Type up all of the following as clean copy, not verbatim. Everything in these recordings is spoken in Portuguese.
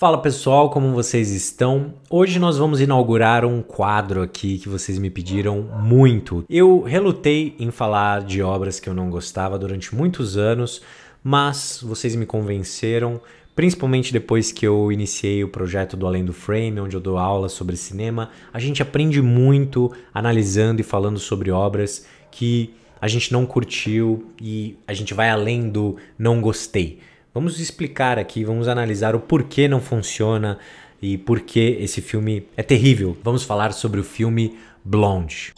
Fala pessoal, como vocês estão? Hoje nós vamos inaugurar um quadro aqui que vocês me pediram muito. Eu relutei em falar de obras que eu não gostava durante muitos anos, mas vocês me convenceram, principalmente depois que eu iniciei o projeto do Além do Frame, onde eu dou aulas sobre cinema. A gente aprende muito analisando e falando sobre obras que a gente não curtiu e a gente vai além do não gostei. Vamos explicar aqui, vamos analisar o porquê não funciona e porquê esse filme é terrível. Vamos falar sobre o filme Blonde.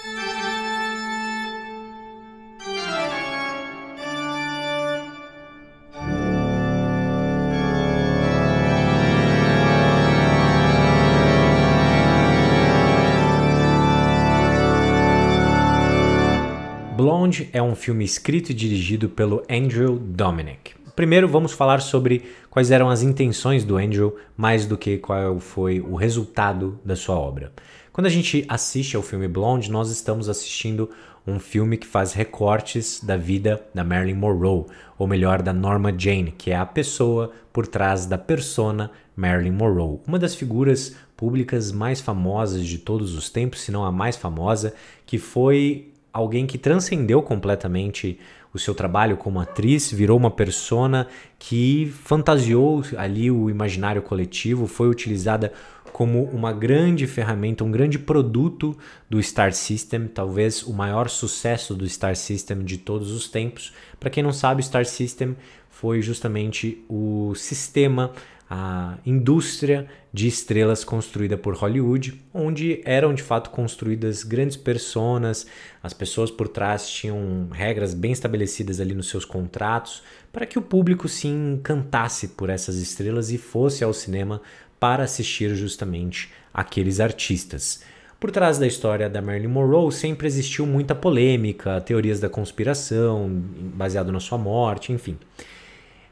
Blonde é um filme escrito e dirigido pelo Andrew Dominik. Primeiro vamos falar sobre quais eram as intenções do Andrew, mais do que qual foi o resultado da sua obra. Quando a gente assiste ao filme Blonde, nós estamos assistindo um filme que faz recortes da vida da Marilyn Monroe, ou melhor, da Norma Jane, que é a pessoa por trás da persona Marilyn Monroe, uma das figuras públicas mais famosas de todos os tempos, se não a mais famosa, que foi alguém que transcendeu completamente o seu trabalho como atriz, virou uma persona que fantasiou ali o imaginário coletivo, foi utilizada como uma grande ferramenta, um grande produto do Star System, talvez o maior sucesso do Star System de todos os tempos. Para quem não sabe, o Star System foi justamente o sistema, a indústria de estrelas construída por Hollywood, onde eram de fato construídas grandes personas, as pessoas por trás tinham regras bem estabelecidas ali nos seus contratos, para que o público se encantasse por essas estrelas e fosse ao cinema para assistir justamente aqueles artistas. Por trás da história da Marilyn Monroe sempre existiu muita polêmica, teorias da conspiração, baseado na sua morte, enfim.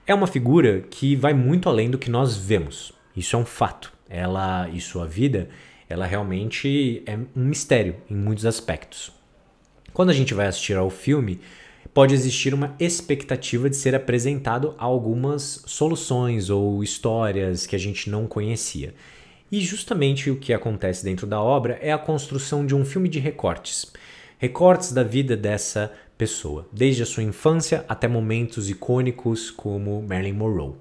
É uma figura que vai muito além do que nós vemos. Isso é um fato. Ela e sua vida, ela realmente é um mistério em muitos aspectos. Quando a gente vai assistir ao filme, pode existir uma expectativa de ser apresentado algumas soluções ou histórias que a gente não conhecia. E justamente o que acontece dentro da obra é a construção de um filme de recortes. Recortes da vida dessa pessoa, desde a sua infância até momentos icônicos como Marilyn Monroe.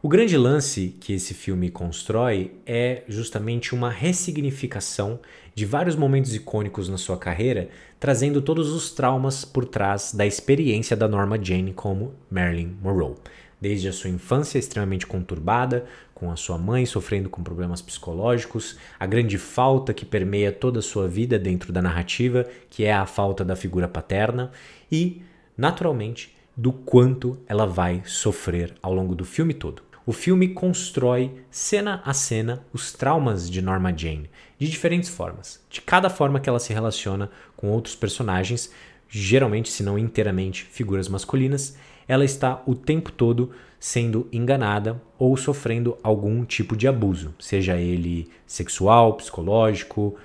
O grande lance que esse filme constrói é justamente uma ressignificação de vários momentos icônicos na sua carreira, trazendo todos os traumas por trás da experiência da Norma Jane como Marilyn Monroe. Desde a sua infância extremamente conturbada, com a sua mãe sofrendo com problemas psicológicos, a grande falta que permeia toda a sua vida dentro da narrativa, que é a falta da figura paterna, e, naturalmente, do quanto ela vai sofrer ao longo do filme todo. O filme constrói, cena a cena, os traumas de Norma Jane, de diferentes formas, de cada forma que ela se relaciona com outros personagens, geralmente, se não inteiramente, figuras masculinas. Ela está o tempo todo sendo enganada ou sofrendo algum tipo de abuso, seja ele sexual, psicológico,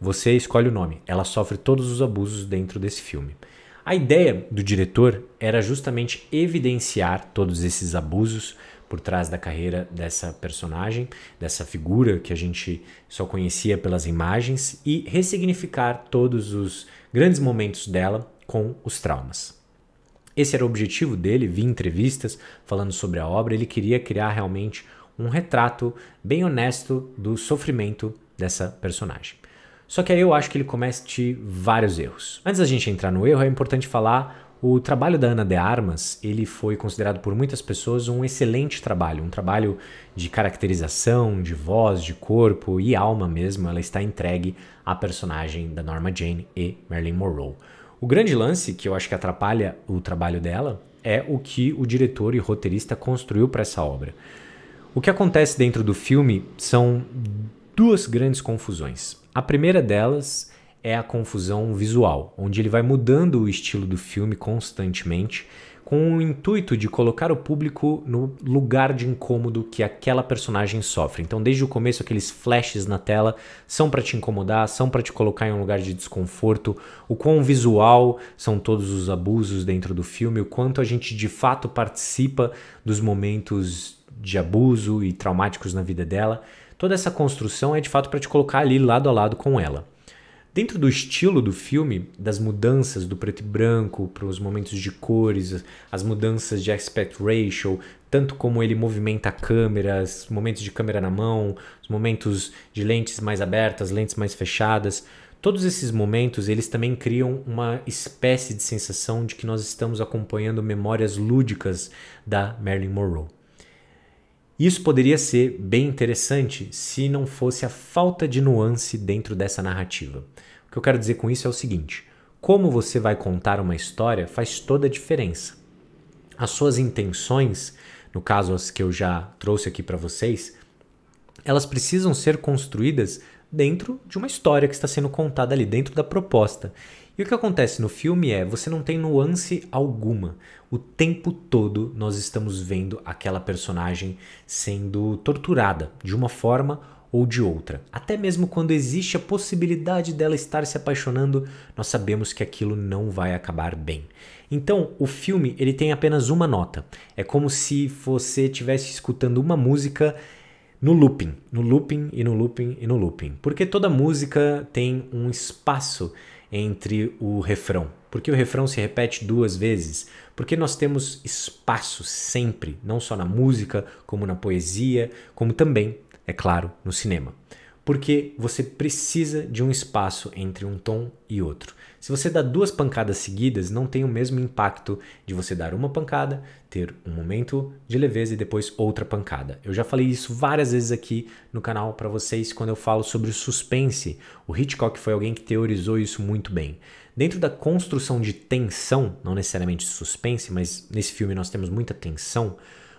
você escolhe o nome. Ela sofre todos os abusos dentro desse filme. A ideia do diretor era justamente evidenciar todos esses abusos por trás da carreira dessa personagem, dessa figura que a gente só conhecia pelas imagens, e ressignificar todos os grandes momentos dela com os traumas. Esse era o objetivo dele, vi entrevistas falando sobre a obra, ele queria criar realmente um retrato bem honesto do sofrimento dessa personagem. Só que aí eu acho que ele comete vários erros. Antes da gente entrar no erro, é importante falar o trabalho da Ana de Armas. Ele foi considerado por muitas pessoas um excelente trabalho, um trabalho de caracterização, de voz, de corpo e alma mesmo. Ela está entregue à personagem da Norma Jane e Marilyn Monroe. O grande lance, que eu acho que atrapalha o trabalho dela, é o que o diretor e roteirista construiu para essa obra. O que acontece dentro do filme são duas grandes confusões. A primeira delas é a confusão visual, onde ele vai mudando o estilo do filme constantemente, com o intuito de colocar o público no lugar de incômodo que aquela personagem sofre. Então, desde o começo, aqueles flashes na tela são para te incomodar, são para te colocar em um lugar de desconforto. O quão visual são todos os abusos dentro do filme, o quanto a gente de fato participa dos momentos de abuso e traumáticos na vida dela. Toda essa construção é de fato para te colocar ali lado a lado com ela. Dentro do estilo do filme, das mudanças do preto e branco para os momentos de cores, as mudanças de aspect ratio, tanto como ele movimenta a câmera, os momentos de câmera na mão, os momentos de lentes mais abertas, lentes mais fechadas, todos esses momentos eles também criam uma espécie de sensação de que nós estamos acompanhando memórias lúdicas da Marilyn Monroe. Isso poderia ser bem interessante se não fosse a falta de nuance dentro dessa narrativa. O que eu quero dizer com isso é o seguinte: como você vai contar uma história faz toda a diferença. As suas intenções, no caso as que eu já trouxe aqui para vocês, elas precisam ser construídas dentro de uma história que está sendo contada ali, dentro da proposta. E o que acontece no filme é, você não tem nuance alguma. O tempo todo nós estamos vendo aquela personagem sendo torturada de uma forma ou de outra. Até mesmo quando existe a possibilidade dela estar se apaixonando, nós sabemos que aquilo não vai acabar bem. Então, o filme ele tem apenas uma nota. É como se você estivesse escutando uma música no looping, no looping e no looping e no looping. Porque toda música tem um espaço entre o refrão. Porque o refrão se repete 2 vezes? Porque nós temos espaço sempre, não só na música, como na poesia, como também, é claro, no cinema. Porque você precisa de um espaço entre um tom e outro. Se você dá 2 pancadas seguidas, não tem o mesmo impacto de você dar uma pancada, ter um momento de leveza e depois outra pancada. Eu já falei isso várias vezes aqui no canal para vocês quando eu falo sobre o suspense. O Hitchcock foi alguém que teorizou isso muito bem. Dentro da construção de tensão, não necessariamente suspense, mas nesse filme nós temos muita tensão,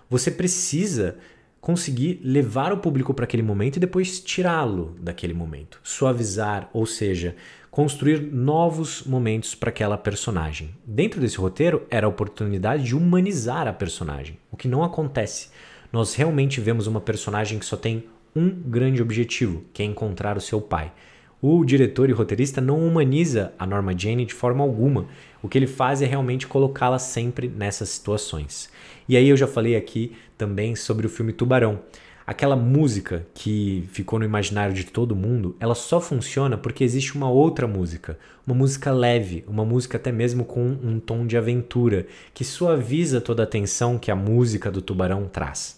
você precisa conseguir levar o público para aquele momento e depois tirá-lo daquele momento. Suavizar, ou seja, construir novos momentos para aquela personagem. Dentro desse roteiro era a oportunidade de humanizar a personagem, o que não acontece. Nós realmente vemos uma personagem que só tem um grande objetivo, que é encontrar o seu pai. O diretor e roteirista não humaniza a Norma Jane de forma alguma. O que ele faz é realmente colocá-la sempre nessas situações. E aí eu já falei aqui também sobre o filme Tubarão. Aquela música que ficou no imaginário de todo mundo, ela só funciona porque existe uma outra música. Uma música leve, uma música até mesmo com um tom de aventura, que suaviza toda a tensão que a música do Tubarão traz.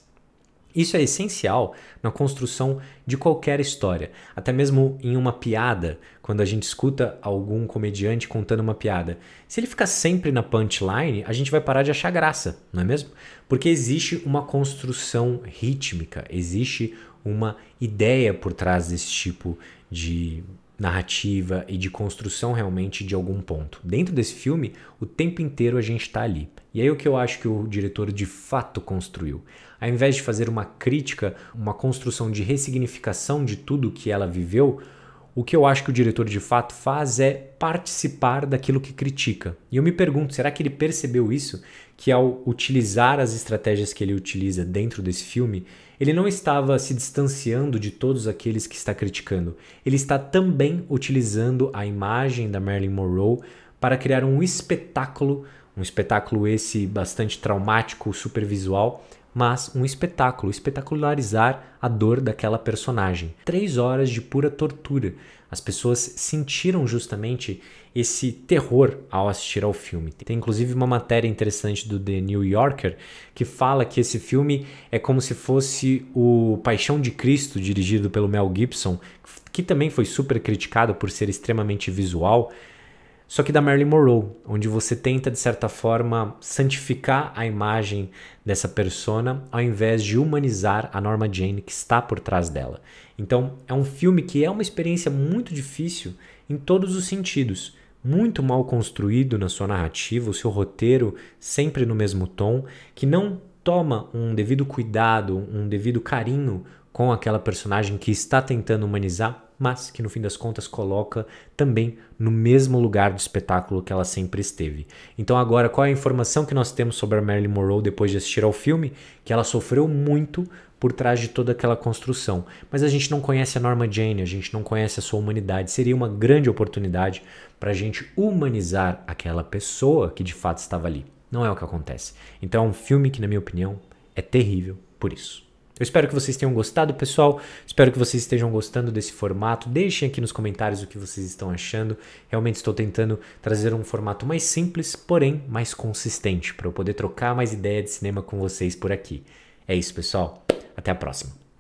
Isso é essencial na construção de qualquer história, até mesmo em uma piada, quando a gente escuta algum comediante contando uma piada. Se ele ficar sempre na punchline, a gente vai parar de achar graça, não é mesmo? Porque existe uma construção rítmica, existe uma ideia por trás desse tipo de narrativa e de construção realmente de algum ponto. Dentro desse filme, o tempo inteiro a gente está ali. E aí o que eu acho que o diretor de fato construiu. Ao invés de fazer uma crítica, uma construção de ressignificação de tudo que ela viveu, o que eu acho que o diretor de fato faz é participar daquilo que critica. E eu me pergunto, será que ele percebeu isso? Que ao utilizar as estratégias que ele utiliza dentro desse filme, ele não estava se distanciando de todos aqueles que está criticando. Ele está também utilizando a imagem da Marilyn Monroe para criar um espetáculo esse bastante traumático, super visual, mas um espetáculo, espetacularizar a dor daquela personagem. 3 horas de pura tortura. As pessoas sentiram justamente esse terror ao assistir ao filme. Tem inclusive uma matéria interessante do The New Yorker que fala que esse filme é como se fosse o Paixão de Cristo, dirigido pelo Mel Gibson, que também foi super criticado por ser extremamente visual, só que da Marilyn Monroe, onde você tenta, de certa forma, santificar a imagem dessa persona, ao invés de humanizar a Norma Jane que está por trás dela. Então, é um filme que é uma experiência muito difícil em todos os sentidos. Muito mal construído na sua narrativa, o seu roteiro sempre no mesmo tom, que não toma um devido cuidado, um devido carinho com aquela personagem que está tentando humanizar, mas que no fim das contas coloca também no mesmo lugar do espetáculo que ela sempre esteve. Então agora, qual é a informação que nós temos sobre a Marilyn Monroe depois de assistir ao filme? Que ela sofreu muito por trás de toda aquela construção. Mas a gente não conhece a Norma Jane, a gente não conhece a sua humanidade. Seria uma grande oportunidade para a gente humanizar aquela pessoa que de fato estava ali. Não é o que acontece. Então é um filme que, na minha opinião, é terrível, por isso. Eu espero que vocês tenham gostado, pessoal. Espero que vocês estejam gostando desse formato. Deixem aqui nos comentários o que vocês estão achando. Realmente estou tentando trazer um formato mais simples, porém mais consistente, para eu poder trocar mais ideia de cinema com vocês por aqui. É isso, pessoal. Até a próxima.